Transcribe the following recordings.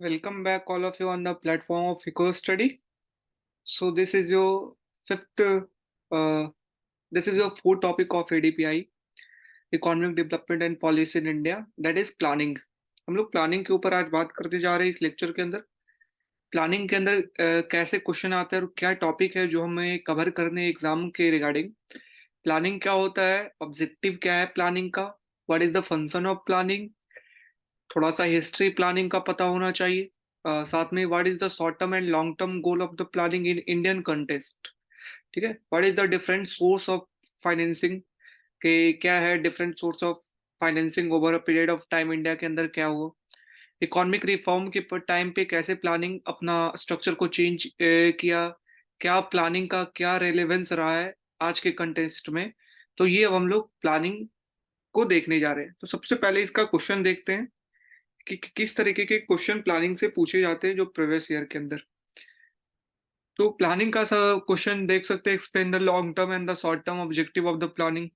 Welcome back, all of you, on the platform of Eco Study. So fifth, uh, this is your fourth topic of ADPI, Economic Development and Policy in India, that is planning. हम लोग planning के ऊपर आज बात करते जा रहे हैं इस लेक्चर के अंदर। प्लानिंग के अंदर कैसे क्वेश्चन आता है और क्या टॉपिक है जो हमें कवर करने एग्जाम के रिगार्डिंग। प्लानिंग क्या होता है, ऑब्जेक्टिव क्या है प्लानिंग का, what is the function of planning, थोड़ा सा हिस्ट्री प्लानिंग का पता होना चाहिए। साथ में what is the short term and long term goal of the planning in Indian contest. ठीक है, what is the different source of financing, के क्या है different source of financing over a period of time India के अंदर क्या हुआ। Economic reform के टाइम पे कैसे प्लानिंग अपना स्ट्रक्चर को चेंज किया, क्या प्लानिंग का क्या रेलेवेंस रहा है आज के कंटेस्ट में। तो ये अब हम लोग प्लानिंग को देखने जा रहे हैं। तो सबसे पहले इसका क्वेश्चन देखते हैं कि किस तरीके के क्वेश्चन प्लानिंग से पूछे जाते हैं जो प्रीवियस ईयर के अंदर। तो प्लानिंग का क्वेश्चन देख सकते हैं, explain the long term and the short term objective of the planning.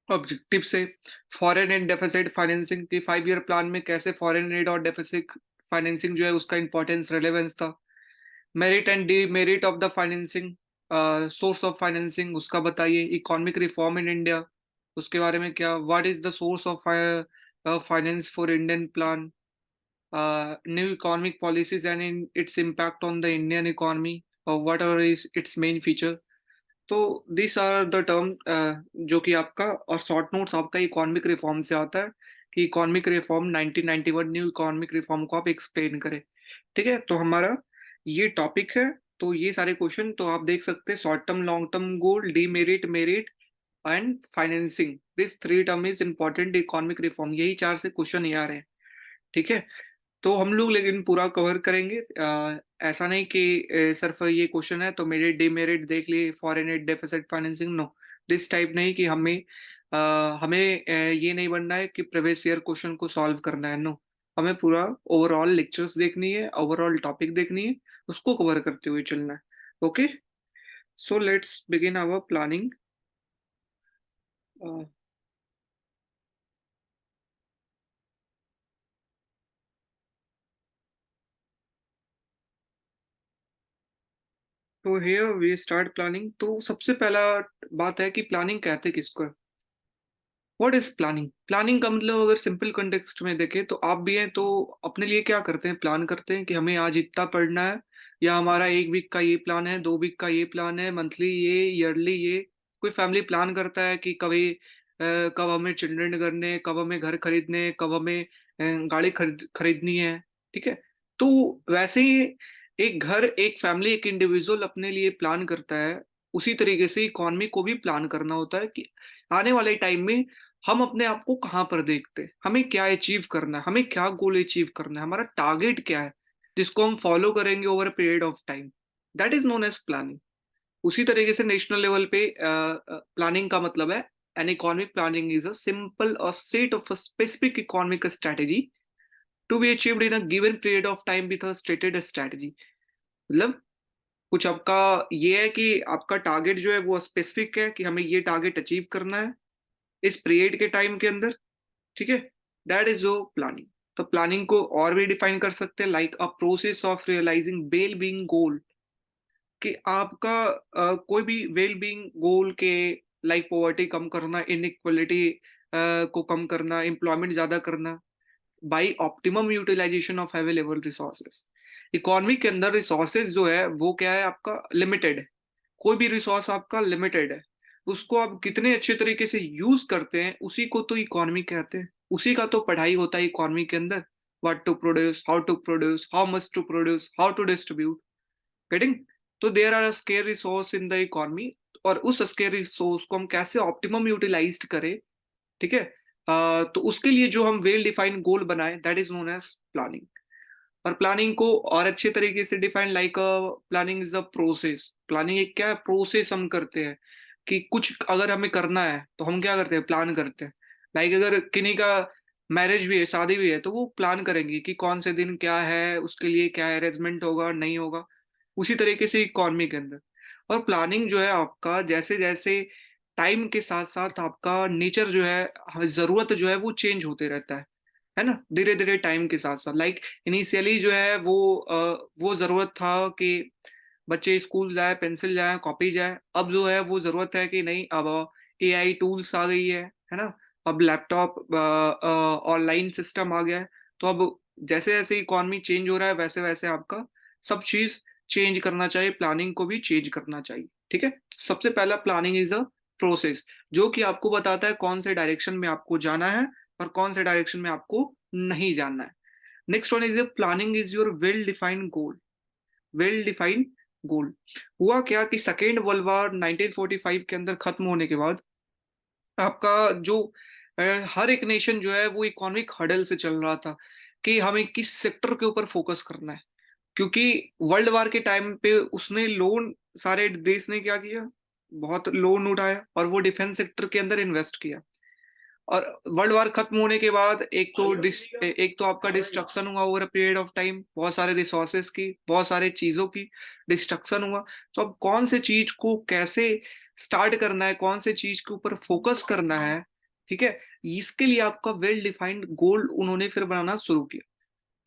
Objective से फॉरेन एंड डेफिसिट फाइनेंसिंग की 5 ईयर प्लान में कैसे फॉरेन एड और डेफिसिट फाइनेंसिंग जो है उसका इंपॉर्टेंस रेलेवेंस था। Merit and demerit of the financing, source of financing उसका बताइए। इकोनॉमिक रिफॉर्म इन इंडिया उसके बारे में क्या, what is the source of finance for Indian plan, new economic policies and in its impact on the Indian economy, or whatever is its main feature. तो this are the term जो कि आपका, और short notes आपका economic reform से आता है कि economic reform 1991 new economic reform को आप एक्सप्लेन करें। ठीक है, तो हमारा ये टॉपिक है। तो ये सारे क्वेश्चन तो आप देख सकते हैं, short term long term goal, demerit merit and financing, this three term is important economic reform, यही चार से क्वेश्चन ये आ रहे हैं। ठीक है, तो हम लोग लेकिन पूरा कवर करेंगे। ऐसा नहीं कि सिर्फ ये क्वेश्चन है तो मेरिट डीमेरिट देख लिए, foreign aid deficit financing, no this type नहीं कि हमें ये नहीं बनना है कि प्रीवियस ईयर क्वेश्चन को सॉल्व करना है, नो। हमें पूरा ओवरऑल लेक्चर्स देखनी है, ओवरऑल टॉपिक देखनी है, उसको कवर करते हुए चलना है। Okay, so let's begin our planning. तो हियर वी स्टार्ट प्लानिंग। तो सबसे पहला बात है कि प्लानिंग कहते किसको है। What is planning? प्लानिंग का मतलब अगर सिंपल कंटेक्स्ट में देखें तो आप भी हैं तो अपने लिए क्या करते हैं, प्लान करते हैं कि हमें आज इतना पढ़ना है, या हमारा 1 वीक का ये प्लान है, 2 वीक का ये प्लान है, मंथली ये, ईयरली ये। कोई फैमिली प्लान करता है कि कब हमें चिल्ड्रन करने हैं, कब हमें घर खरीदने हैं, कब हमें गाड़ी खरीदनी है। ठीक है, तो वैसे ही एक घर, एक फैमिली, एक इंडिविजुअल अपने लिए प्लान करता है, उसी तरीके से इकोनॉमी को भी प्लान करना होता है कि आने वाले टाइम में हम अपने आप को कहाँ पर देखते हैं, हमें क्या अचीव करना है, हमें क्या गोल अचीव करना है, हमारा टारगेट क्या है जिसको हम फॉलो करेंगे over a period of time. That is known as planning. उसी तरीके से नेशनल लेवल पे प्लानिंग का मतलब है, an economic planning is a simple a set of a specific economic strategy to be achieved in a given period of time with a stated strategy. मतलब कुछ आपका ये है कि आपका टारगेट जो है वो स्पेसिफिक है कि हमें ये टारगेट अचीव करना है इस पीरियड के टाइम के अंदर। ठीक है, दैट इज जो प्लानिंग। तो प्लानिंग को और भी डिफाइन कर सकते हैं, like a process of realising well being goal, कि आपका कोई भी वेल बीइंग गोल के, लाइक पॉवर्टी कम करना, इनइक्वालिटी को कम करना, एम्प्लॉयमेंट ज्यादा करना, by optimum utilisation of available resources. Economy के अंदर रिसोर्सेज जो है वो क्या है, आपका लिमिटेड है। कोई भी रिसोर्स आपका लिमिटेड है, उसको आप कितने अच्छे तरीके से यूज करते हैं उसी को तो इकोनॉमी कहते हैं। उसी का तो पढ़ाई होता है इकोनॉमी के अंदर, what to produce, how much to produce, how to distribute, getting. तो there are scarce resource in the economy, और उस स्केयर रिसोर्स को हम कैसे ऑप्टिमम यूटिलाइज करें। ठीक है, तो उसके लिए जो हम वेल डिफाइंड गोल बनाए, that is known as planning. और प्लानिंग को और अच्छे तरीके से define, like planning is a process. Planning एक क्या है, प्रोसेस हम करते हैं कि कुछ अगर हमें करना है तो हम क्या करते हैं, प्लान करते हैं। लाइक अगर किन्हीं का मैरिज भी है, शादी भी है, तो वो प्लान करेंगे कि कौन से दिन क्या है, उसके लिए क्या अरेंजमेंट होगा नहीं होगा। उसी तरीके से इकोनॉमी के अंदर, और प्लानिंग जो है आपका जैसे जैसे टाइम के साथ साथ आपका नेचर जो है, जरूरत जो है वो चेंज होते रहता है। है ना, धीरे धीरे टाइम के साथ साथ। लाइक इनिशियली जो है वो जरूरत था कि बच्चे स्कूल जाए, पेंसिल जाए, कॉपी जाए। अब जो है वो जरूरत है कि नहीं, अब एआई टूल्स आ गई है ना, अब लैपटॉप ऑनलाइन सिस्टम आ गया है। तो अब जैसे जैसे इकोनॉमी चेंज हो रहा है वैसे वैसे आपका सब चीज चेंज करना चाहिए, प्लानिंग को भी चेंज करना चाहिए। ठीक है, सबसे पहला प्लानिंग इज अ प्रोसेस, जो कि आपको बताता है कौन से डायरेक्शन में आपको जाना है और कौन से डायरेक्शन में आपको नहीं जाना है। Next one is planning is your well defined goal. Well defined goal. हुआ क्या कि सेकेंड वर्ल्ड वॉर 1945 के अंदर खत्म होने के बाद आपका जो हर एक नेशन जो है वो इकोनॉमिक हडल से चल रहा था कि हमें किस सेक्टर के ऊपर फोकस करना है। क्योंकि वर्ल्ड वार के टाइम पे उसने लोन, सारे देश ने क्या किया, बहुत लोन उठाया और वो डिफेंस सेक्टर के अंदर इन्वेस्ट किया। और वर्ल्ड वार खत्म होने के बाद एक तो आपका डिस्ट्रक्शन हुआ over a period of time, बहुत सारे रिसोर्सेस की, बहुत सारे चीजों की डिस्ट्रक्शन हुआ। तो अब कौन से चीज को कैसे स्टार्ट करना है, कौन से चीज के ऊपर फोकस करना है, ठीक है, इसके लिए आपका वेल डिफाइंड गोल उन्होंने फिर बनाना शुरू किया।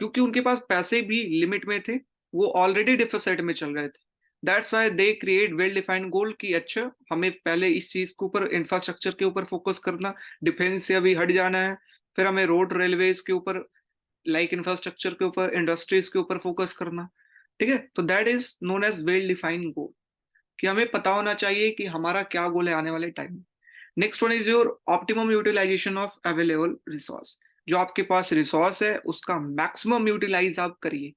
क्योंकि उनके पास पैसे भी लिमिट में थे, वो ऑलरेडी डिफिसिट में चल रहे थे। That's why they create well defined goal कि अच्छा हमें पहले इस चीज के ऊपर, इंफ्रास्ट्रक्चर के ऊपर फोकस करना, डिफेंस से अभी हट जाना है, फिर हमें रोड रेलवेज के ऊपर, लाइक इंफ्रास्ट्रक्चर के ऊपर, इंडस्ट्रीज के ऊपर फोकस करना। ठीक है, तो that is known as well defined goal, कि हमें पता होना चाहिए कि हमारा क्या गोल है आने वाले टाइम में। Next one is your optimum utilisation of available resource. जो आपके पास रिसोर्स है उसका मैक्सिमम यूटिलाइज आप करिए।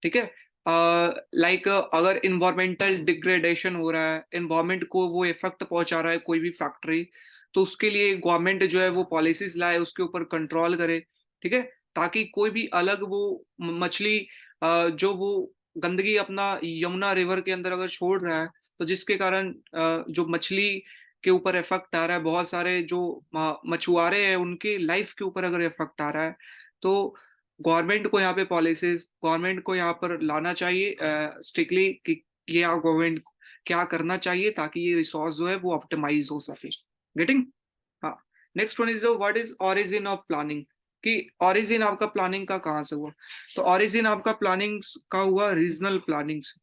ठीक है, लाइक अगर इन्वायरमेंटल डिग्रेडेशन हो रहा है, इन्वायरमेंट को वो इफेक्ट पहुंचा रहा है कोई भी फैक्ट्री, तो उसके लिए गवर्नमेंट जो है वो पॉलिसीज लाए, उसके ऊपर कंट्रोल करे। ठीक है, ताकि कोई भी अलग वो मछली जो वो गंदगी अपना यमुना रिवर के अंदर अगर छोड़ रहा है, तो जिसके कारण जो मछली के ऊपर इफेक्ट आ रहा है, बहुत सारे जो मछुआरे हैं उनके लाइफ के ऊपर अगर इफेक्ट आ रहा है, तो गवर्नमेंट को यहाँ पे पॉलिसीज, गवर्नमेंट को यहाँ पर लाना चाहिए स्ट्रिक्टली कि ये गवर्नमेंट क्या करना चाहिए ताकि ये रिसोर्स जो है वो ऑप्टिमाइज हो सके। गेटिंग? हाँ। Next one is what is origin of planning, कि ओरिजिन आपका प्लानिंग का कहाँ से हुआ। तो ओरिजिन आपका प्लानिंग का हुआ रीजनल प्लानिंग से।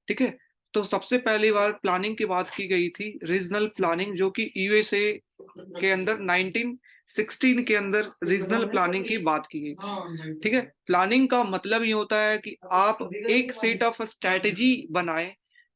ठीक है, तो सबसे पहली बार प्लानिंग की बात की गई थी रीजनल प्लानिंग, जो कि यूएसए के अंदर 1916 के अंदर रीजनल प्लानिंग की बात की गई। ठीक है, प्लानिंग का मतलब ये होता है कि आप एक सेट ऑफ स्ट्रेटेजी बनाएं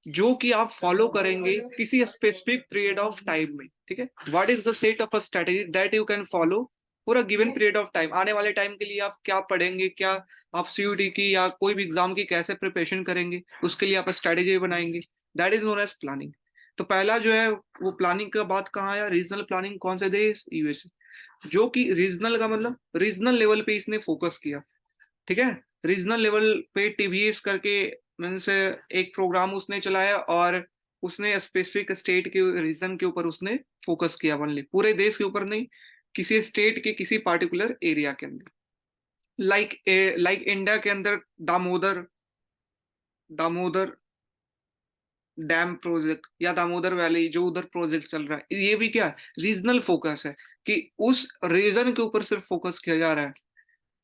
जो कि आप फॉलो करेंगे किसी स्पेसिफिक पीरियड ऑफ टाइम में। ठीक है, what is the set of a strategy that you can follow for a given period of time. आने वाले टाइम के लिए आप क्या पढ़ेंगे, क्या आप सीयूटी की या कोई भी एग्जाम की कैसे प्रिपरेशन करेंगे, उसके लिए आप स्ट्रेटेजी बनाएंगे। That is known as planning. तो पहला जो है वो प्लानिंग का बात कहाँ आया, रीजनल प्लानिंग कौन से देश, यूएसए। जो कि रीजनल का मतलब रीजनल लेवल पे इसने फोकस किया। ठीक है, रीजनल लेवल पे टीवीएस करके मीन्स एक प्रोग्राम उसने चलाया और उसने स्पेसिफिक स्टेट के रीजन के ऊपर उसने फोकस किया, ओनली पूरे देश के ऊपर नहीं, किसी स्टेट के किसी पार्टिकुलर एरिया के अंदर। लाइक इंडिया के अंदर दामोदर दामोदर डैम प्रोजेक्ट या दामोदर वैली जो उधर प्रोजेक्ट चल रहा है, ये भी क्या रीजनल फोकस है, कि उस रीजन के ऊपर सिर्फ फोकस किया जा रहा है।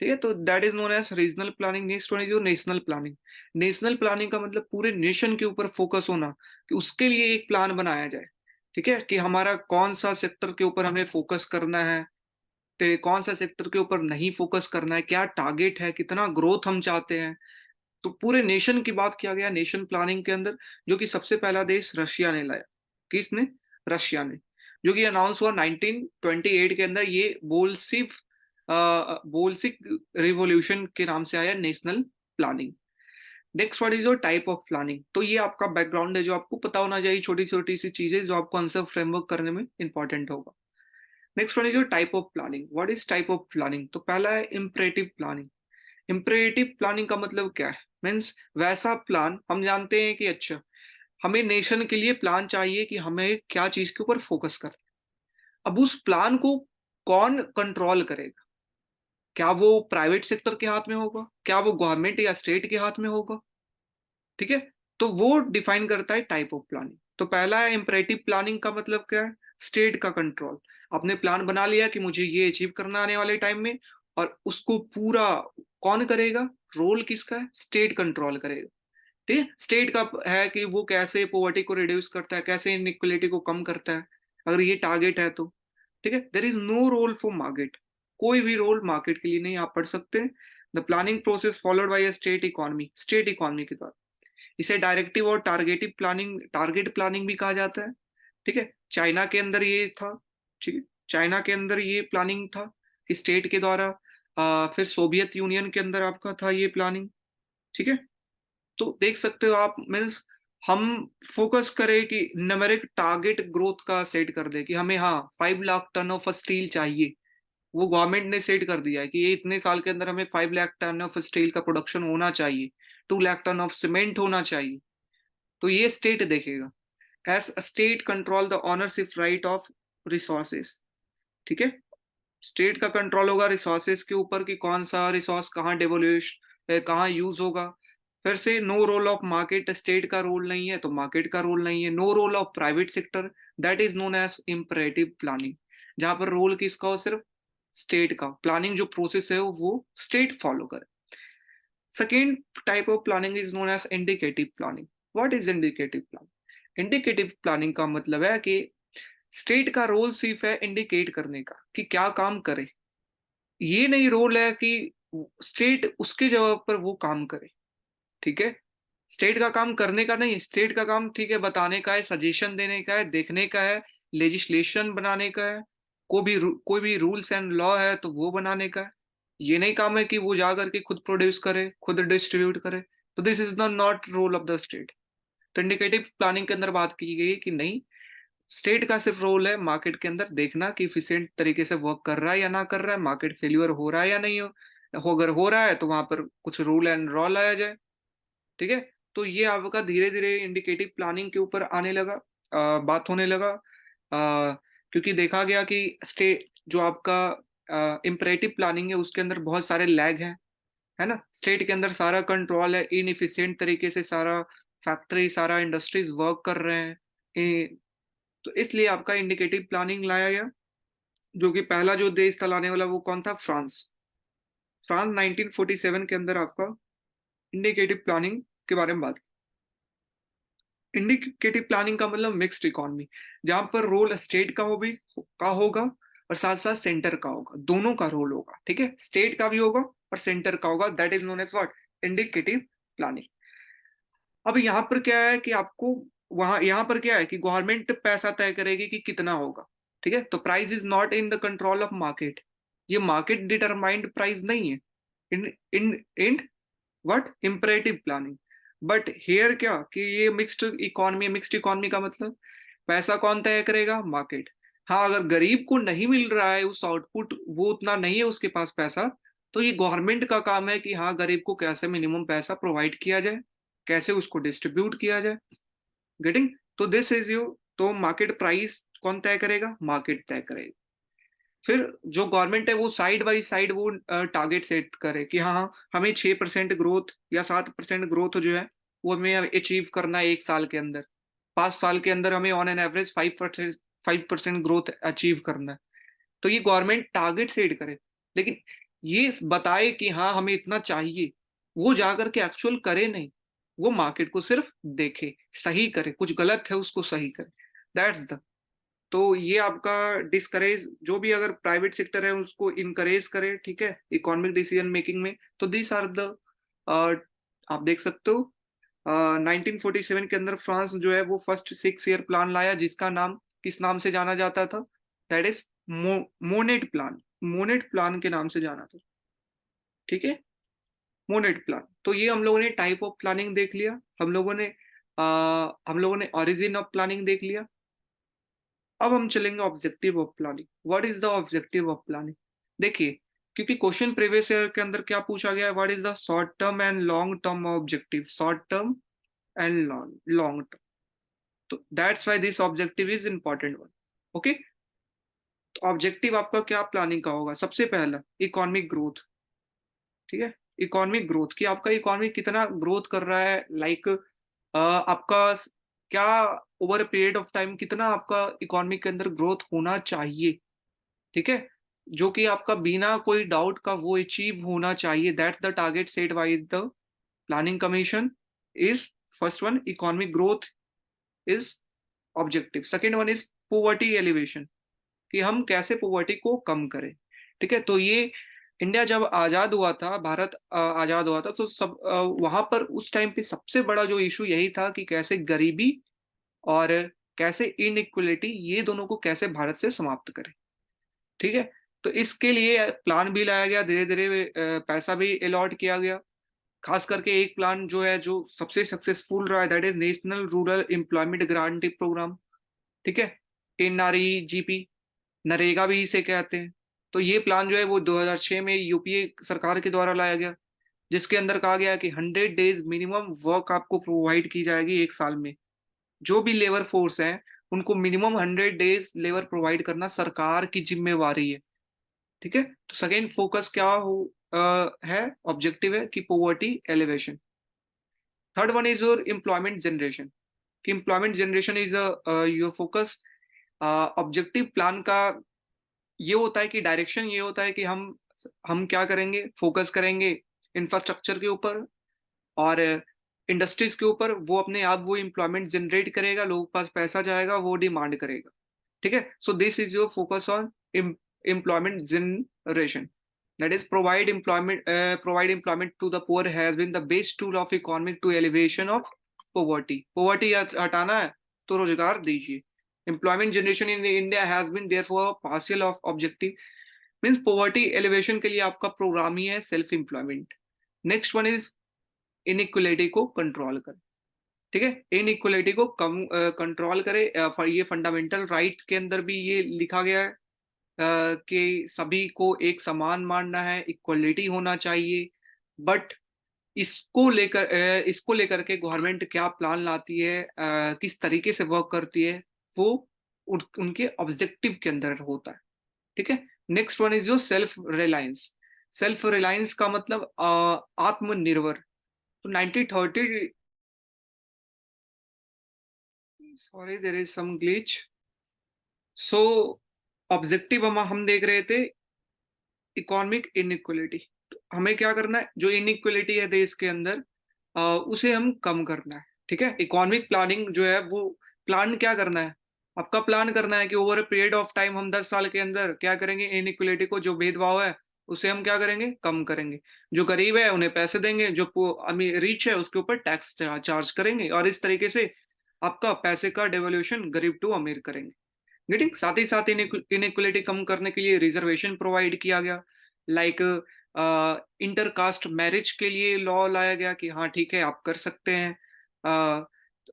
ठीक है, तो that is known as regional planning. Next one is your national planning. National planning का मतलब पूरे नेशन के ऊपर फोकस होना, कि उसके लिए एक प्लान बनाया जाए। ठीक है, कि हमारा कौन सा सेक्टर के ऊपर हमें फोकस करना है, तो कौन सा सेक्टर के ऊपर नहीं फोकस करना है, क्या टारगेट है, कितना ग्रोथ हम चाहते हैं। तो पूरे नेशन की बात किया गया नेशन प्लानिंग के अंदर, जो कि सबसे पहला देश रशिया ने लाया। किसने? रशिया ने। जो कि अनाउंस हुआ 1928 के अंदर, ये बोल्सिक रिवॉल्यूशन के नाम से आया national planning. Next what is your type of planning. तो ये आपका बैकग्राउंड है जो आपको पता होना चाहिए, छोटी छोटी सी चीजें जो आपको आंसर फ्रेमवर्क करने में इंपॉर्टेंट होगा। Next one is your type of planning. What is type of planning. तो पहला है इम्परेटिव प्लानिंग। इम्परेटिव प्लानिंग का मतलब क्या है, मीन्स वैसा प्लान हम जानते हैं कि अच्छा हमें नेशन के लिए प्लान चाहिए कि हमें क्या चीज के ऊपर फोकस करना है। अब उस प्लान को कौन कंट्रोल करेगा, क्या वो प्राइवेट सेक्टर के हाथ में होगा, क्या वो गवर्नमेंट या स्टेट के हाथ में होगा। ठीक है, तो वो डिफाइन करता है टाइप ऑफ प्लानिंग। तो पहला है इम्परेटिव प्लानिंग का मतलब क्या है, स्टेट का कंट्रोल। आपने प्लान बना लिया कि मुझे ये अचीव करना आने वाले टाइम में, और उसको पूरा कौन करेगा? रोल किसका है? स्टेट कंट्रोल करेगा। ठीक है, स्टेट का है कि वो कैसे पॉवर्टी को रिड्यूस करता है, कैसे इनइक्वालिटी को कम करता है, अगर ये टारगेट है तो। ठीक है, there is no role for market, कोई भी रोल मार्केट के लिए नहीं आप पढ़ सकते। The planning process followed by a state economy के द्वारा, इसे डायरेक्टिव और टारगेट प्लानिंग भी कहा जाता है। ठीक है, चाइना के अंदर ये था। ठीक है, चाइना के अंदर ये प्लानिंग था कि स्टेट के द्वारा। फिर सोवियत यूनियन के अंदर आपका था ये प्लानिंग। ठीक है, तो देख सकते हो आप, मीन्स हम फोकस करें कि न्यूमेरिक टारगेट ग्रोथ का सेट कर दे कि हमें, हाँ, 5 लाख टन ऑफ स्टील चाहिए। वो गवर्नमेंट ने सेट कर दिया है कि ये इतने साल के अंदर हमें 5 लाख टन ऑफ स्टील का प्रोडक्शन होना चाहिए, 2 लाख टन ऑफ सीमेंट होना चाहिए। तो ये स्टेट देखेगा। As state control the ownership right of resources. ठीक है, स्टेट का कंट्रोल होगा रिसोर्सेस के ऊपर कि कौन सा रिसोर्स कहाँ डेवोल्यूश, कहाँ यूज होगा। फिर से no role of market, state का रोल नहीं है तो मार्केट का रोल नहीं है। No role of private sector, that is known as imperative planning, जहां पर रोल किसका हो? सिर्फ स्टेट का। प्लानिंग जो प्रोसेस है वो स्टेट फॉलो करे। Second type of planning is known as indicative planning. What is indicative planning? Indicative planning का मतलब है कि स्टेट का रोल सिर्फ है इंडिकेट करने का कि क्या काम करे। ये नहीं रोल है कि स्टेट उसके जगह पर वो काम करे। ठीक है, स्टेट का काम करने का नहीं, स्टेट का काम ठीक है बताने का है, सजेशन देने का है, देखने का है, लेजिस्लेशन बनाने का है, कोई भी रूल्स एंड लॉ है तो वो बनाने का है। ये नहीं काम है कि वो जा करके खुद प्रोड्यूस करे, खुद डिस्ट्रीब्यूट करे। तो this is not role of the state. तो इंडिकेटिव प्लानिंग के अंदर बात की गई कि नहीं, स्टेट का सिर्फ रोल है मार्केट के अंदर देखना कि इफिशिएंट तरीके से वर्क कर रहा है या ना कर रहा है, मार्केट फेल्यूर हो रहा है या नहीं अगर हो रहा है तो वहां पर कुछ रूल एंड लॉ लाया जाए। ठीक है, तो ये आपका धीरे धीरे इंडिकेटिव प्लानिंग के ऊपर आने लगा, बात होने लगा। क्योंकि देखा गया कि स्टेट जो आपका इम्परेटिव प्लानिंग है उसके अंदर बहुत सारे लैग हैं, है ना। स्टेट के अंदर सारा कंट्रोल है, इनएफिशिएंट तरीके से सारा फैक्ट्री, सारा इंडस्ट्रीज वर्क कर रहे हैं। तो इसलिए आपका इंडिकेटिव प्लानिंग लाया गया, जो कि पहला जो देश था लाने वाला वो कौन था? फ्रांस। फ्रांस 1947 के अंदर आपका इंडिकेटिव प्लानिंग के बारे में बात। इंडिकेटिव प्लानिंग का मतलब मिक्स्ड इकोनॉमी, जहां पर रोल स्टेट का होगा और साथ साथ सेंटर का होगा, दोनों का रोल होगा। ठीक है, स्टेट का भी होगा और सेंटर का होगा, that is known as what? Indicative planning. अब यहाँ पर क्या है कि आपको, वहां यहाँ पर क्या है कि गवर्नमेंट पैसा तय करेगी कि कितना होगा। ठीक है, तो price is not in the control of market. ये मार्केट डिटरमाइंड प्राइस नहीं है in in in what? Imperative planning. But here क्या कि ये मिक्स्ड इकोनॉमी का मतलब पैसा कौन तय करेगा? मार्केट। हाँ, अगर गरीब को नहीं मिल रहा है उस आउटपुट, वो उतना नहीं है उसके पास पैसा, तो ये गवर्नमेंट का काम है कि हाँ, गरीब को कैसे मिनिमम पैसा प्रोवाइड किया जाए, कैसे उसको डिस्ट्रीब्यूट किया जाए। गेटिंग? तो दिस इज यू। तो मार्केट प्राइस कौन तय करेगा? मार्केट तय करेगा। फिर जो गवर्नमेंट है वो साइड बाई साइड वो टारगेट सेट करे कि हाँ हाँ, हमें 6% ग्रोथ या 7% ग्रोथ जो है वो हमें अचीव करना है 1 साल के अंदर। 5 साल के अंदर हमें on an average 5% growth achieve करना है। तो ये गवर्नमेंट टारगेट सेट करे, लेकिन ये बताए कि हाँ हमें इतना चाहिए, वो जाकर के एक्चुअल करे नहीं, वो मार्केट को सिर्फ देखे, सही करे, कुछ गलत है उसको सही करे। That's the. तो ये आपका डिस्करेज, जो भी अगर प्राइवेट सेक्टर है उसको इनकरेज करे, ठीक है, इकोनॉमिक डिसीजन मेकिंग में। तो दिस आर द, आप देख सकते हो 1947 के अंदर फ्रांस जो है वो फर्स्ट 6 ईयर प्लान लाया, जिसका नाम किस नाम से जाना जाता था? That is Monnet plan. Monnet plan के नाम से जाना था। ठीक है, मोनेट प्लान। तो ये हम लोगों ने टाइप ऑफ प्लानिंग देख लिया, हम लोगों ने ओरिजिन ऑफ प्लानिंग देख लिया। अब हम चलेंगे objective of planning. What is the objective of planning? देखिए, क्योंकि क्वेश्चन प्रीवियस ईयर के अंदर क्या पूछा गया है? What is the short term and long term objective? Short term and long term. तो that's why this objective is important one. Okay, तो ऑब्जेक्टिव आपका क्या प्लानिंग का होगा? सबसे पहला इकोनॉमिक ग्रोथ। ठीक है, इकोनॉमिक ग्रोथ कि आपका इकोनॉमी कितना ग्रोथ कर रहा है, लाइक आपका क्या over a period of time कितना आपका इकोनॉमी के अंदर ग्रोथ होना चाहिए। ठीक है, जो कि आपका बिना कोई डाउट का वो अचीव होना चाहिए, that the target set by the planning commission is first one economic growth is objective, second one is poverty elevation, कि हम कैसे पोवर्टी को कम करें। ठीक है, तो ये इंडिया जब आजाद हुआ था, भारत आजाद हुआ था, तो सब वहां पर उस टाइम पे सबसे बड़ा जो इशू यही था कि कैसे गरीबी और कैसे इनइक्वलिटी, ये दोनों को कैसे भारत से समाप्त करें। ठीक है, तो इसके लिए प्लान भी लाया गया, धीरे धीरे पैसा भी अलॉट किया गया। खास करके एक प्लान जो है जो सबसे सक्सेसफुल रहा है, that is national rural employment guarantee programme. ठीक है, NREGP, नरेगा भी इसे कहते हैं। तो ये प्लान जो है वो 2006 में यूपीए सरकार के द्वारा लाया गया, जिसके अंदर कहा गया कि 100 डेज मिनिमम वर्क आपको प्रोवाइड की जाएगी एक साल में। जो भी लेबर फोर्स है उनको मिनिमम 100 डेज लेबर प्रोवाइड करना सरकार की जिम्मेवारी है। ठीक है, तो सेकेंड फोकस क्या है, ऑब्जेक्टिव है कि poverty alleviation. Third one is your employment generation, कि employment generation is your focus. Objective plan का ये होता है कि डायरेक्शन ये होता है कि हम क्या करेंगे, फोकस करेंगे इंफ्रास्ट्रक्चर के ऊपर और इंडस्ट्रीज के ऊपर। वो अपने आप वो एम्प्लॉयमेंट जनरेट करेगा, लोगों के पास पैसा जाएगा, वो डिमांड करेगा। ठीक है, so this is your focus on employment generation, that is provide employment to the poor has been the best tool of economic to elevation of poverty. Poverty हटाना है तो रोजगार दीजिए। Employment generation in India has been therefore partial of objective, means poverty elevation के लिए आपका programme ही है self employment. Next one is inequality को कंट्रोल करें। ठीक है, इनइक्वलिटी को कम कंट्रोल करे। ये फंडामेंटल राइट के अंदर भी ये लिखा गया है कि सभी को एक समान मानना है, इक्वलिटी होना चाहिए। बट इसको लेकर के गवर्नमेंट क्या प्लान लाती है, किस तरीके से वर्क करती है, वो उनके ऑब्जेक्टिव के अंदर होता है। ठीक है, नेक्स्ट वन इज जो सेल्फ रिलायंस। सेल्फ रिलायंस का मतलब आत्मनिर्भर। तो 1930, sorry there is some glitch. So objective हम देख रहे थे इकोनॉमिक इनइक्वलिटी। तो हमें क्या करना है, जो इनइक्वलिटी है देश के अंदर उसे हम कम करना है। ठीक है, इकोनॉमिक प्लानिंग जो है वो प्लान क्या करना है, आपका प्लान करना है कि over a period of time हम 10 साल के अंदर क्या करेंगे, इनइक्वलिटी को, जो भेदभाव है उसे हम क्या करेंगे, कम करेंगे। जो गरीब है उन्हें पैसे देंगे, जो अमीर रिच है उसके ऊपर टैक्स चार्ज करेंगे, और इस तरीके से आपका पैसे का डेवोल्यूशन गरीब टू अमीर करेंगे। गेटिंग, साथ ही साथ इनइक्वलिटी कम करने के लिए रिजर्वेशन प्रोवाइड किया गया। लाइक इंटर कास्ट मैरिज के लिए लॉ लाया गया कि हाँ ठीक है आप कर सकते हैं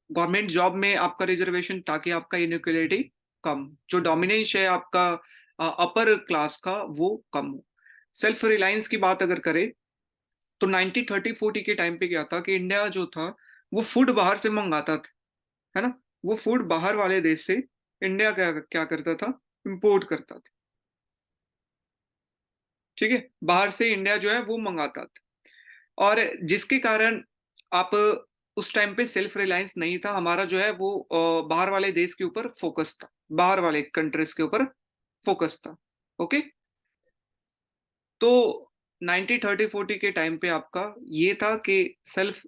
गवर्नमेंट जॉब में आपका रिजर्वेशन, ताकि आपका इनइक्वलिटी कम, जो डोमिनेंस है आपका अपर क्लास का, वो कम हो। सेल्फ रिलायंस की बात अगर करें तो 1930-40 के टाइम पे क्या था कि इंडिया जो था वो फूड बाहर से मंगाता था, है ना। वो फूड बाहर वाले देश से इंडिया क्या क्या करता था, इंपोर्ट करता था। ठीक है, बाहर से इंडिया जो है वो मंगाता था, और जिसके कारण आप उस टाइम पे सेल्फ रिलायंस नहीं था हमारा, जो है वो बाहर वाले देश के ऊपर फोकस था, बाहर वाले कंट्रीज के ऊपर फोकस था। ओके, तो 1930-40 के टाइम पे आपका ये था कि सेल्फ,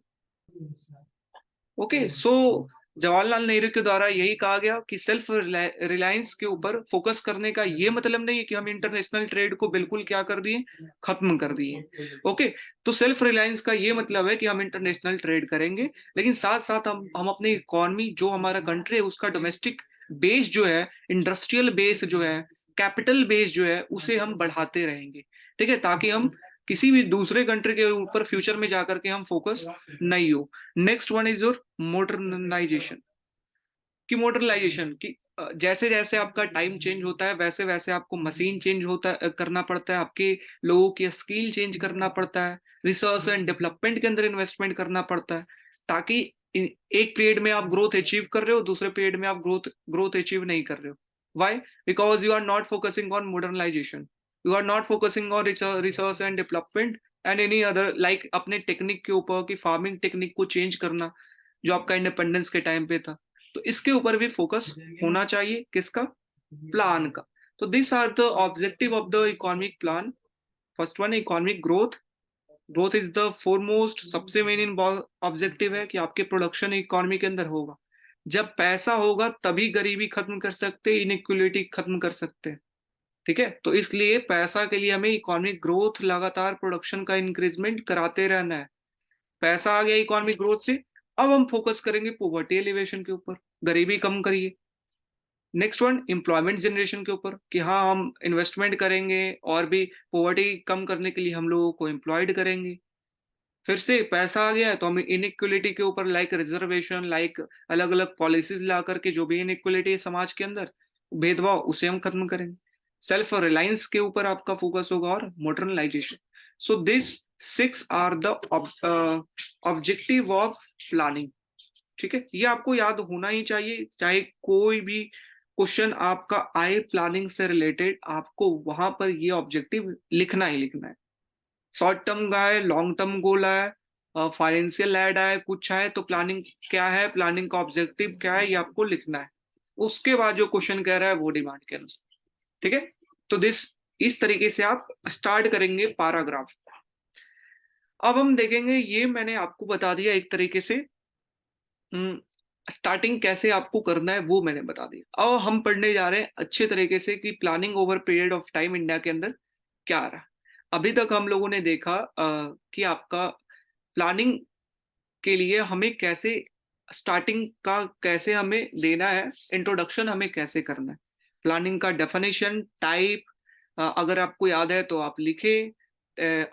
ओके, सो जवाहरलाल नेहरू के द्वारा यही कहा गया कि सेल्फ रिलायंस के ऊपर फोकस करने का ये मतलब नहीं है कि हम इंटरनेशनल ट्रेड को बिल्कुल क्या कर दिए, खत्म कर दिए। ओके, तो सेल्फ रिलायंस का ये मतलब है कि हम इंटरनेशनल ट्रेड करेंगे, लेकिन साथ साथ हम अपनी इकोनॉमी, जो हमारा कंट्री है उसका डोमेस्टिक बेस जो है, इंडस्ट्रियल बेस जो है, कैपिटल बेस जो है, उसे हम बढ़ाते रहेंगे। ठीक है, ताकि हम किसी भी दूसरे कंट्री के ऊपर फ्यूचर में जाकर के हम फोकस नहीं हो। Next one is your modernisation. की मॉडर्नाइजेशन की जैसे जैसे आपका टाइम चेंज होता है वैसे वैसे आपको मशीन चेंज होता करना पड़ता है, आपके लोगों की स्किल चेंज करना पड़ता है, रिसर्च एंड डेवलपमेंट के अंदर इन्वेस्टमेंट करना पड़ता है, ताकि एक पीरियड में आप ग्रोथ अचीव कर रहे हो, दूसरे पीरियड में आप ग्रोथ ग्रोथ अचीव नहीं कर रहे हो। Why? Because you are not focusing on modernisation, you are not focusing on research and development and any other, like अपने टेक्निक के ऊपर, की फार्मिंग टेक्निक को चेंज करना, जो आपका इंडिपेंडेंस के टाइम पे था। तो इसके ऊपर भी फोकस होना चाहिए, किसका, प्लान का। तो this are the objective of the economic plan. First one economic growth. Growth is the foremost, सबसे मेन ऑब्जेक्टिव है कि आपके प्रोडक्शन इकोनॉमी के अंदर होगा. जब पैसा होगा तभी गरीबी खत्म कर सकते, इनइक्वलिटी खत्म कर सकते हैं. ठीक है, तो इसलिए पैसा के लिए हमें इकोनॉमिक ग्रोथ, लगातार प्रोडक्शन का इंक्रीजमेंट कराते रहना है. पैसा आ गया इकोनॉमिक ग्रोथ से, अब हम फोकस करेंगे पॉवर्टी एलिवेशन के ऊपर, गरीबी कम करिए. नेक्स्ट वन एम्प्लॉयमेंट जनरेशन के ऊपर, कि हाँ हम इन्वेस्टमेंट करेंगे और भी पॉवर्टी कम करने के लिए हम लोगों को एम्प्लॉयड करेंगे. फिर से पैसा आ गया है तो हम इनइक्वलिटी के ऊपर लाइक रिजर्वेशन, लाइक अलग अलग पॉलिसीज ला करके जो भी इनइक्वलिटी है समाज के अंदर, भेदभाव, उसे हम खत्म करेंगे. सेल्फ रिलायंस के ऊपर आपका फोकस होगा और modernisation. So this 6 are the objective of planning. ठीक है, ये आपको याद होना ही चाहिए. चाहे कोई भी क्वेश्चन आपका आए प्लानिंग से रिलेटेड, आपको वहां पर ये ऑब्जेक्टिव लिखना ही लिखना है. शॉर्ट टर्म का है, लॉन्ग टर्म गोल है, फाइनेंशियल एड है, कुछ है, तो प्लानिंग क्या है, प्लानिंग का ऑब्जेक्टिव क्या है, ये आपको लिखना है. उसके बाद जो क्वेश्चन कह रहा है वो डिमांड के अनुसार. ठीक है, तो इस तरीके से आप स्टार्ट करेंगे पैराग्राफ. अब हम देखेंगे, ये मैंने आपको बता दिया एक तरीके से स्टार्टिंग कैसे आपको करना है वो मैंने बता दिया. अब हम पढ़ने जा रहे हैं अच्छे तरीके से कि planning over period of time India के अंदर क्या आ रहा है. अभी तक हम लोगों ने देखा कि आपका प्लानिंग के लिए हमें कैसे, स्टार्टिंग का कैसे हमें देना है, इंट्रोडक्शन हमें कैसे करना है, प्लानिंग का डेफिनेशन, टाइप, अगर आपको याद है तो आप लिखे,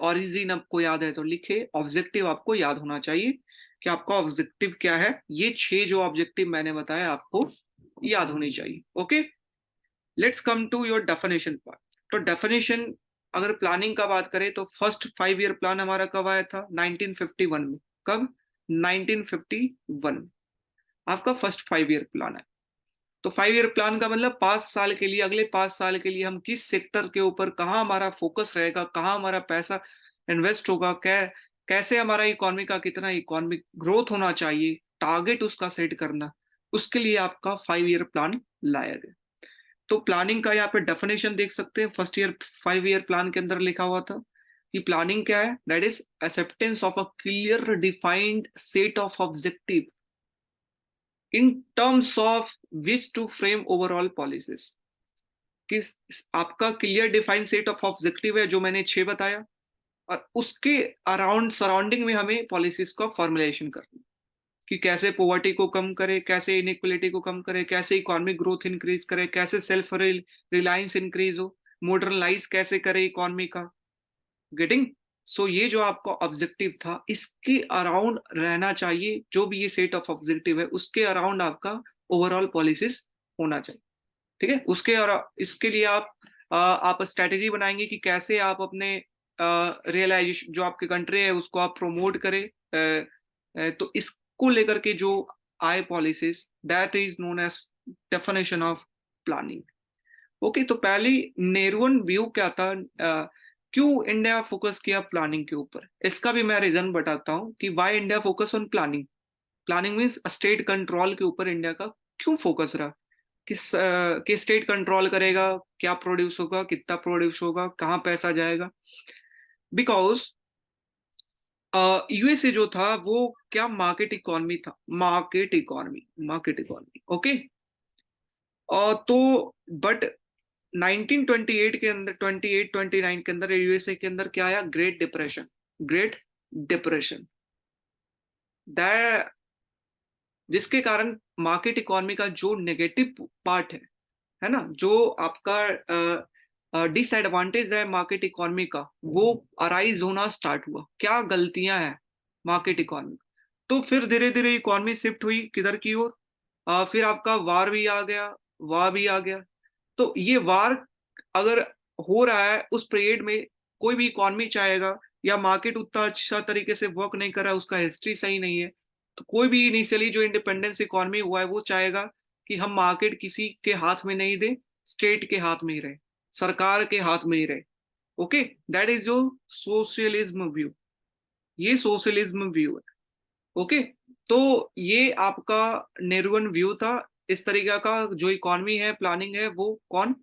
ऑरिजिन आपको याद है तो लिखे, ऑब्जेक्टिव आपको याद होना चाहिए कि आपका ऑब्जेक्टिव क्या है. ये 6 जो ऑब्जेक्टिव मैंने बताया आपको याद होनी चाहिए. Okay, let's come to your definition part. तो डेफिनेशन, अगर प्लानिंग का बात करें तो फर्स्ट 5 ईयर प्लान हमारा कब आया था? 1951 में. कब? 1951 में आपका फर्स्ट 5 ईयर प्लान है. तो 5 ईयर प्लान का मतलब 5 साल के लिए, अगले 5 साल के लिए हम किस सेक्टर के ऊपर, कहाँ हमारा फोकस रहेगा, कहाँ हमारा पैसा इन्वेस्ट होगा, कैसे हमारा इकोनॉमी का कितना इकोनॉमिक ग्रोथ होना चाहिए, टारगेट उसका सेट करना, उसके लिए आपका 5 ईयर प्लान लाया गया. तो प्लानिंग का यहाँ पे डेफिनेशन देख सकते हैं. फर्स्ट ईयर 5 ईयर प्लान के अंदर लिखा हुआ था कि प्लानिंग क्या है, that is acceptance of a clear defined set of objective in terms of which to frame overall policies. कि आपका clear defined set of objective है जो मैंने 6 बताया, और उसके अराउंड सराउंडिंग में हमें पॉलिसीज का फॉर्मुलेशन करना, कि कैसे पॉवर्टी को कम करे, कैसे इनइक्वलिटी को कम करे, कैसे इकोनॉमिक ग्रोथ इंक्रीज करे, कैसे सेल्फ रिलायंस इंक्रीज हो, मॉडर्नलाइज कैसे करे इकोनॉमी का. गेटिंग? सो ये जो आपका ऑब्जेक्टिव था, इसके अराउंड रहना चाहिए. जो भी ये सेट ऑफ ऑब्जेक्टिव है उसके अराउंड आपका ओवरऑल पॉलिसीज होना चाहिए. ठीक है, इसके लिए आप स्ट्रेटेजी बनाएंगे कि कैसे आप अपने रियलाइजेशन, जो आपके कंट्री है उसको आप प्रमोट करें. तो इसको लेकर के जो आए policies, that is known as definition of planning. Okay, तो पहली नेरुअन व्यू क्या था, क्यों इंडिया फोकस किया प्लानिंग के ऊपर, इसका भी मैं रीजन बताता हूँ कि why India focus on planning. Planning means state control के ऊपर इंडिया का क्यों फोकस रहा, कि स्टेट कंट्रोल करेगा, क्या प्रोड्यूस होगा, कितना प्रोड्यूस होगा, कहाँ पैसा जाएगा. बिकॉज यूएसए जो था वो क्या, मार्केट इकोनॉमी था. Market economy. ओके, तो बट 1928 के अंदर, 28-29 के अंदर यूएसए के अंदर क्या आया, ग्रेट डिप्रेशन. ग्रेट डिप्रेशन, जिसके कारण मार्केट इकोनॉमी का जो नेगेटिव पार्ट है ना, जो आपका डिसएडवांटेज है मार्केट इकोनॉमी का, वो अराइज होना स्टार्ट हुआ. क्या गलतियां हैं मार्केट इकोनॉमी. तो फिर धीरे धीरे इकोनॉमी शिफ्ट हुई किधर की ओर, फिर आपका वार भी आ गया, वार भी आ गया. तो ये वार अगर हो रहा है उस पीरियड में, कोई भी इकोनॉमी चाहेगा, या मार्केट उतना अच्छा तरीके से वर्क नहीं कर रहा है, उसका हिस्ट्री सही नहीं है, तो कोई भी इनिशियली जो इंडिपेंडेंस इकोनॉमी हुआ है वो चाहेगा कि हम मार्केट किसी के हाथ में नहीं दे, स्टेट के हाथ में ही रहे, सरकार के हाथ में ही रहे. ओके, दैट इज जो सोशलिज्म व्यू, ये सोशलिज्म व्यू है. ओके, तो ये आपका नेरुअन व्यू था. इस तरीका का जो इकोनॉमी है, प्लानिंग है, वो कौन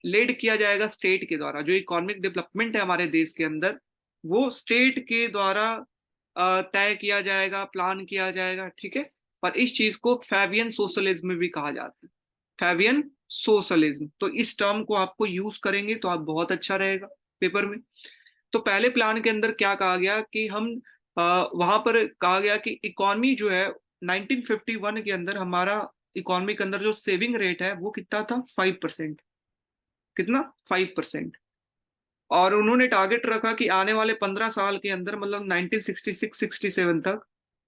लेड किया जाएगा स्टेट के द्वारा। जो इकोनॉमिक डेवलपमेंट है हमारे देश के अंदर, वो स्टेट के द्वारा तय किया जाएगा, प्लान किया जाएगा, ठीक है। पर इस चीज को फैबियन सोशलिज्म भी कहा जाता है, फैबियन सोशलिज्म। तो इस टर्म को आपको यूज करेंगे तो आप बहुत अच्छा रहेगा पेपर में। तो पहले प्लान के अंदर क्या कहा गया कि हम वहां पर कहा गया कि इकोनॉमी जो है 1951 के अंदर हमारा इकोनॉमी के अंदर जो सेविंग रेट है वो कितना था, 5%। कितना, 5%। और उन्होंने टारगेट रखा कि आने वाले 15 साल के अंदर, मतलब 1966-67 तक,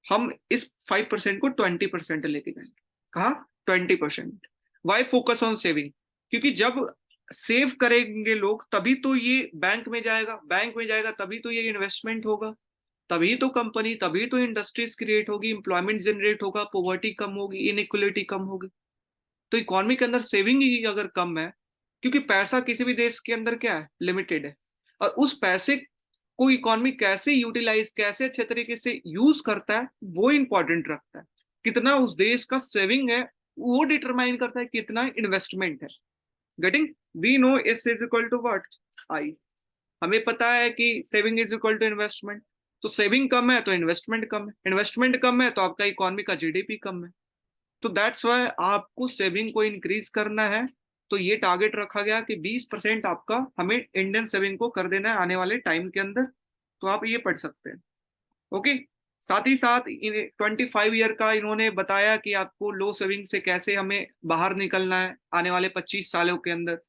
हम इस 5% को 20% लेके जाएंगे। कहा, 20%। Why focus on saving? क्योंकि जब सेव करेंगे लोग तभी तो ये बैंक में जाएगा, बैंक में जाएगा तभी तो ये इन्वेस्टमेंट होगा, तभी तो कंपनी, तभी तो इंडस्ट्रीज क्रिएट होगी, इंप्लॉयमेंट जनरेट होगा, पॉवर्टी कम होगी, इनइक्वलिटी कम होगी। तो इकोनॉमी के अंदर सेविंग ही अगर कम है, क्योंकि पैसा किसी भी देश के अंदर क्या है, लिमिटेड है, और उस पैसे को इकोनॉमी कैसे यूटिलाइज, कैसे अच्छे तरीके से यूज करता है, वो इंपॉर्टेंट रखता है। कितना उस देश का सेविंग है वो डिटरमाइन करता है कितना इन्वेस्टमेंट है। Getting? We know S is equal to what, I. हमें पता है कि saving is equal to investment. तो सेविंग कम है तो इन्वेस्टमेंट कम है, इन्वेस्टमेंट कम है तो आपका इकोनॉमी का जीडीपी कम है। तो दैट्स वाई आपको सेविंग को इंक्रीज करना है। तो ये टारगेट रखा गया कि 20% आपका हमें इंडियन सेविंग को कर देना है आने वाले टाइम के अंदर। तो आप ये पढ़ सकते हैं। ओके। साथ ही साथ 25 ईयर का इन्होंने बताया कि आपको लो सेविंग से कैसे हमें बाहर निकलना है आने वाले 25 सालों के अंदर।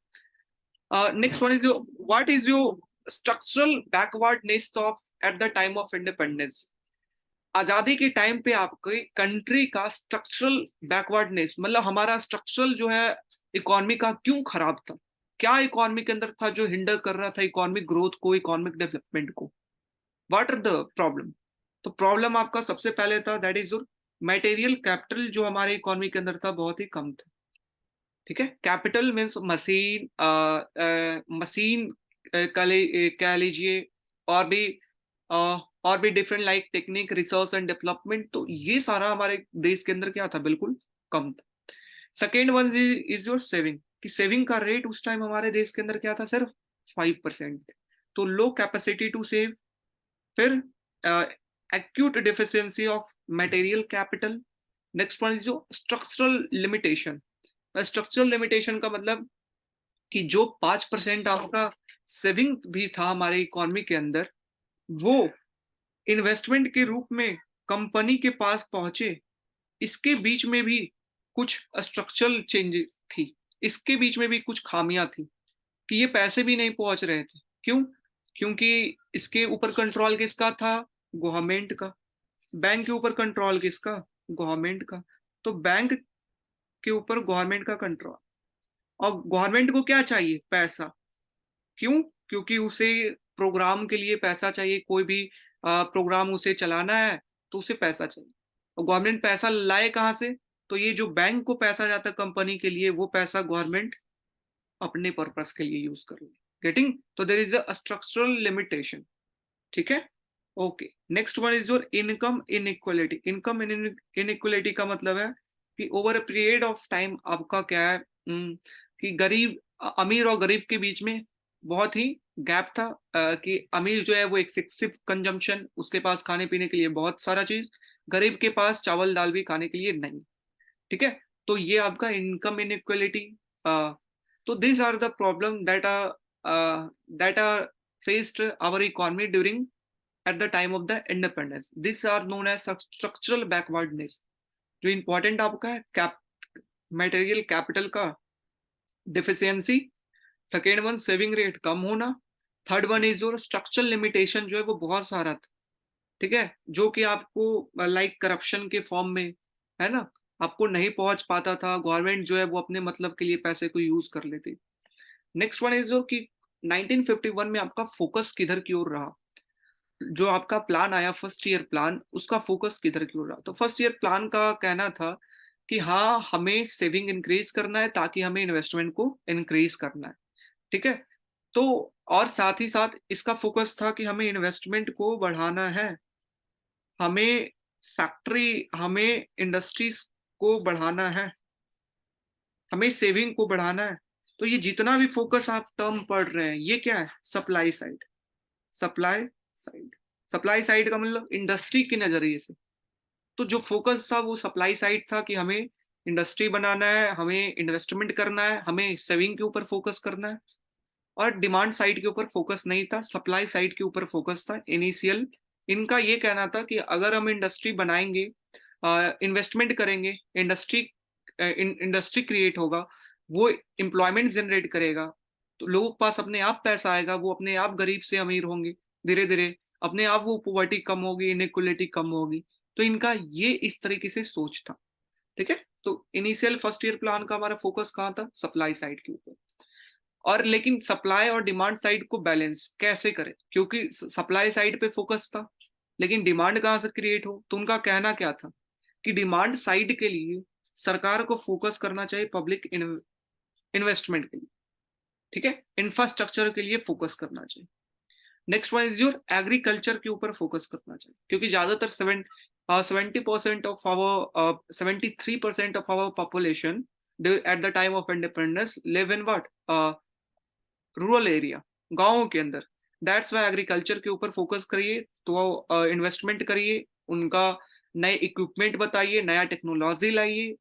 Next one is your, what is your structural backwardness of eight the time of independence? आजादी के टाइम पे आपके कंट्री का स्ट्रक्चरल बैकवर्डनेस, मतलब हमारा स्ट्रक्चरल जो है इकोनॉमी का, क्यों खराब था? क्या इकोनॉमी के अंदर था जो हिंडर कर रहा था इकोनॉमिक ग्रोथ को, इकोनॉमिक डेवलपमेंट को? What are the problem? तो प्रॉब्लम आपका सबसे पहले था, that is your material capital, जो हमारे इकोनॉमी के अंदर था बहुत ही कम था। ठीक है, कैपिटल मीन्स मशीन, मशीन कह लीजिए, और भी और भी different like technique, research and development. तो ये सारा हमारे देश के अंदर क्या था, बिल्कुल कम था। Second one is your saving, कि सेविंग का रेट उस टाइम हमारे देश के अंदर क्या था, सिर्फ 5%। तो लो कैपेसिटी टू सेव। फिर acute deficiency of material capital. Next one is जो स्ट्रक्चरल लिमिटेशन। स्ट्रक्चरल लिमिटेशन का मतलब कि जो 5% आपका सेविंग भी था हमारे इकोनॉमी के अंदर, वो इन्वेस्टमेंट के रूप में कंपनी के पास पहुंचे, इसके बीच में भी कुछ स्ट्रक्चरल चेंजेस थी, इसके बीच में भी कुछ खामियां थी, कि ये पैसे भी नहीं पहुंच रहे थे। क्यों? क्योंकि इसके ऊपर कंट्रोल किसका था, गवर्नमेंट का। बैंक के ऊपर कंट्रोल किसका, गवर्नमेंट का। तो बैंक के ऊपर गवर्नमेंट का कंट्रोल, और गवर्नमेंट को क्या चाहिए, पैसा। क्यों? क्योंकि उसे प्रोग्राम के लिए पैसा चाहिए, कोई भी प्रोग्राम उसे चलाना है तो उसे पैसा चाहिए। और गवर्नमेंट पैसा लाए कहाँ से? तो ये जो बैंक को पैसा जाता है कंपनी के लिए, वो पैसा गवर्नमेंट अपने पर्पस के लिए यूज कर रही है। गेटिंग? तो there is a structural limitation. ठीक है। Okay. Next one is your income inequality. Income inequality का मतलब है कि over a period of time आपका क्या है, कि गरीब, अमीर और गरीब के बीच में बहुत ही गैप था। कि अमीर जो है वो एक्सेसिव कंजम्पशन, उसके पास खाने पीने के लिए बहुत सारा चीज, गरीब के पास चावल दाल भी खाने के लिए नहीं। ठीक है। तो ये आपका इनकम इनइक्वालिटी। तो this are the problem that are faced our economy during at the time of the independence. These are known as structural backwardness. जो इंपॉर्टेंट आपका है मटेरियल कैपिटल का deficiency. Second one saving rate कम होना। Third one is your structural limitation, जो है वो बहुत सारा था। ठीक है, जो कि आपको लाइक करप्शन के फॉर्म में, है ना, आपको नहीं पहुंच पाता था। गवर्नमेंट जो है वो अपने मतलब के लिए पैसे को यूज कर लेती। नेक्स्ट वन इज योर कि 1951 में आपका फोकस किधर की ओर रहा? जो आपका प्लान आया फर्स्ट ईयर प्लान, उसका फोकस किधर की ओर रहा? तो फर्स्ट ईयर प्लान का कहना था कि हाँ, हमें सेविंग इंक्रीज करना है ताकि हमें इन्वेस्टमेंट को इंक्रीज करना है। ठीक है। तो और साथ ही साथ इसका फोकस था कि हमें इन्वेस्टमेंट को बढ़ाना है, हमें फैक्ट्री, हमें इंडस्ट्रीज को बढ़ाना है, हमें सेविंग को बढ़ाना है। तो ये जितना भी फोकस आप टर्म पढ़ रहे हैं ये क्या है, supply side. Supply side, supply side का मतलब इंडस्ट्री के नजरिए से। तो जो फोकस था वो सप्लाई साइड था कि हमें इंडस्ट्री बनाना है, हमें इन्वेस्टमेंट करना है, हमें सेविंग के ऊपर फोकस करना है। और डिमांड साइड के ऊपर फोकस नहीं था, सप्लाई साइड के ऊपर फोकस था इनिशियल। इनका ये कहना था कि अगर हम इंडस्ट्री बनाएंगे, इन्वेस्टमेंट करेंगे, इंडस्ट्री क्रिएट होगा, वो एम्प्लॉयमेंट जनरेट करेगा, तो लोगों के पास अपने आप पैसा आएगा, वो अपने आप गरीब से अमीर होंगे धीरे धीरे, अपने आप वो पॉवर्टी कम होगी, इनइक्वलिटी कम होगी। तो इनका ये इस तरीके से सोच था। ठीक है, तो इनिशियल फर्स्ट ईयर प्लान का हमारा फोकस कहाँ था, सप्लाई साइड के ऊपर। और लेकिन सप्लाई और डिमांड साइड को बैलेंस कैसे करें, क्योंकि सप्लाई साइड पे फोकस था लेकिन डिमांड कहाँ से क्रिएट हो। तो उनका कहना क्या था कि डिमांड साइड के लिए सरकार को फोकस करना चाहिए पब्लिक इन्वेस्टमेंट के लिए। ठीक है, इंफ्रास्ट्रक्चर के लिए फोकस करना चाहिए। Next one is your agriculture के ऊपर फोकस करना चाहिए, क्योंकि ज्यादातर 70% of our 73% of our population at the time of independence live in what, rural area, गांवों के अंदर। दैट्स वाई एग्रीकल्चर के ऊपर फोकस करिए, तो इन्वेस्टमेंट करिए, उनका नए इक्विपमेंट बताइए, नया टेक्नोलॉजी लाइए,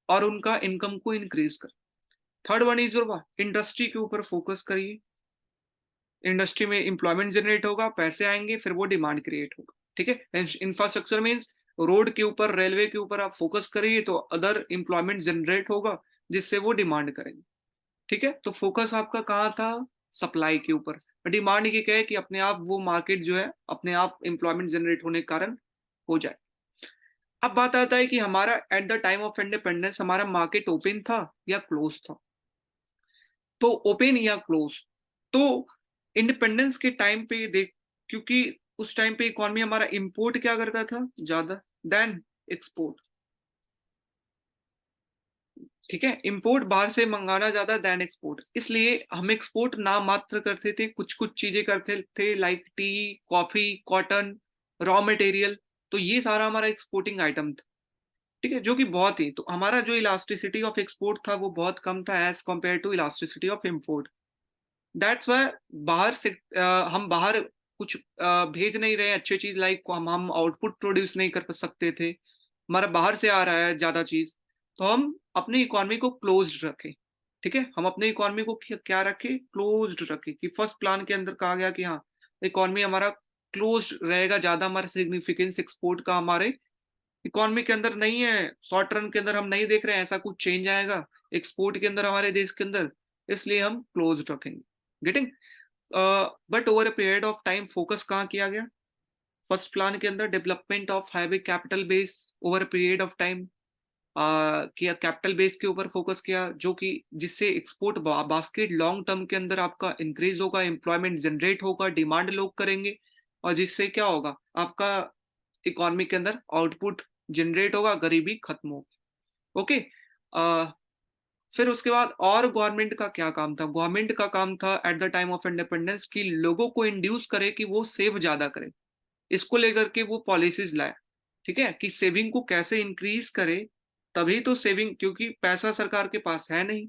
और उनका इनकम को इंक्रीज कर। Third one is your industry के ऊपर फोकस करिए। इंडस्ट्री में इंप्लॉयमेंट जनरेट होगा, पैसे आएंगे, फिर वो डिमांड क्रिएट होगा। ठीक है, इंफ्रास्ट्रक्चर मीन्स रोड के ऊपर, रेलवे के ऊपर आप फोकस करिए तो अदर इंप्लॉयमेंट जनरेट होगा जिससे वो डिमांड करेंगे। ठीक है, तो फोकस आपका कहाँ था, सप्लाई के ऊपर। डिमांड ये क्या है कि अपने आप वो मार्केट जो है अपने आप एम्प्लॉयमेंट जनरेट होने के कारण हो जाए। अब बात आता है कि हमारा eight the time of independence हमारा मार्केट ओपन था या क्लोज था। तो ओपन या क्लोज, तो इंडिपेंडेंस के टाइम पे देख, क्योंकि उस टाइम पे इकोनॉमी हमारा इंपोर्ट क्या करता था ज्यादा देन एक्सपोर्ट। ठीक है, इंपोर्ट बाहर से मंगाना ज्यादा देन एक्सपोर्ट, इसलिए हम एक्सपोर्ट नाम मात्र करते थे, कुछ कुछ चीजें करते थे like T, coffee, cotton, raw material. तो ये सारा हमारा एक्सपोर्टिंग आइटम था। ठीक है, जो कि बहुत ही, तो हमारा जो इलास्टिसिटी ऑफ एक्सपोर्ट था वो बहुत कम था as compare to elasticity of import. That's why बाहर से हम बाहर कुछ भेज नहीं रहे अच्छी चीज, लाइक हम आउटपुट प्रोड्यूस नहीं कर सकते थे, हमारा बाहर से आ रहा है ज्यादा चीज। तो हम अपनी इकोनॉमी को क्लोज्ड रखें। ठीक है, हम अपनी इकोनॉमी को क्या रखें, क्लोज्ड रखें। कि फर्स्ट प्लान के अंदर कहा गया कि हाँ, इकोनॉमी हमारा क्लोज्ड रहेगा, ज्यादा हमारा सिग्निफिकेंस एक्सपोर्ट का हमारे इकोनॉमी के अंदर नहीं है। शॉर्ट रन के अंदर हम नहीं देख रहे हैं ऐसा कुछ चेंज आएगा एक्सपोर्ट के अंदर हमारे देश के अंदर, इसलिए हम क्लोज रखेंगे। Getting, but over a period of time focus कहाँ किया गया, फर्स्ट प्लान के अंदर development of highway capital base over a period of time किया, कैपिटल बेस के ऊपर फोकस किया, जो कि जिससे एक्सपोर्ट बास्केट लॉन्ग टर्म के अंदर आपका इंक्रीज होगा, एम्प्लॉयमेंट जनरेट होगा, डिमांड लोग करेंगे, और जिससे क्या होगा, आपका इकोनॉमी के अंदर आउटपुट जनरेट होगा, गरीबी खत्म होगी। ओके, फिर उसके बाद और गवर्नमेंट का क्या काम था, गवर्नमेंट का काम था eight the time of independence कि लोगों को इंड्यूस करे कि वो सेव ज्यादा करें, इसको लेकर के वो पॉलिसीज लाए। ठीक है, कि सेविंग को कैसे इंक्रीज करे, तभी तो सेविंग, क्योंकि पैसा सरकार के पास है नहीं,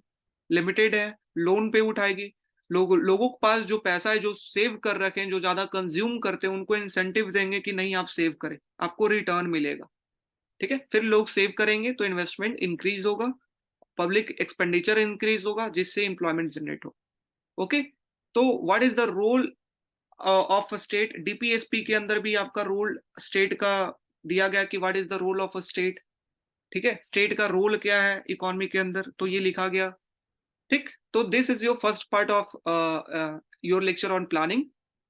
लिमिटेड है, लोन पे उठाएगी। लोगों के पास जो पैसा है, जो सेव कर रखे हैं, जो ज्यादा कंज्यूम करते हैं, उनको इंसेंटिव देंगे कि नहीं आप सेव करें, आपको रिटर्न मिलेगा। ठीक है, फिर लोग सेव करेंगे तो इन्वेस्टमेंट इंक्रीज होगा, पब्लिक एक्सपेंडिचर इंक्रीज होगा, जिससे इंप्लॉयमेंट जनरेट हो। ओके, तो what is the role of a state, DPSP के अंदर भी आपका रोल स्टेट का दिया गया कि what is the role of a state. ठीक है, स्टेट का रोल क्या है इकोनॉमी के अंदर, तो ये लिखा गया। ठीक, तो this is your first part of your lecture on planning.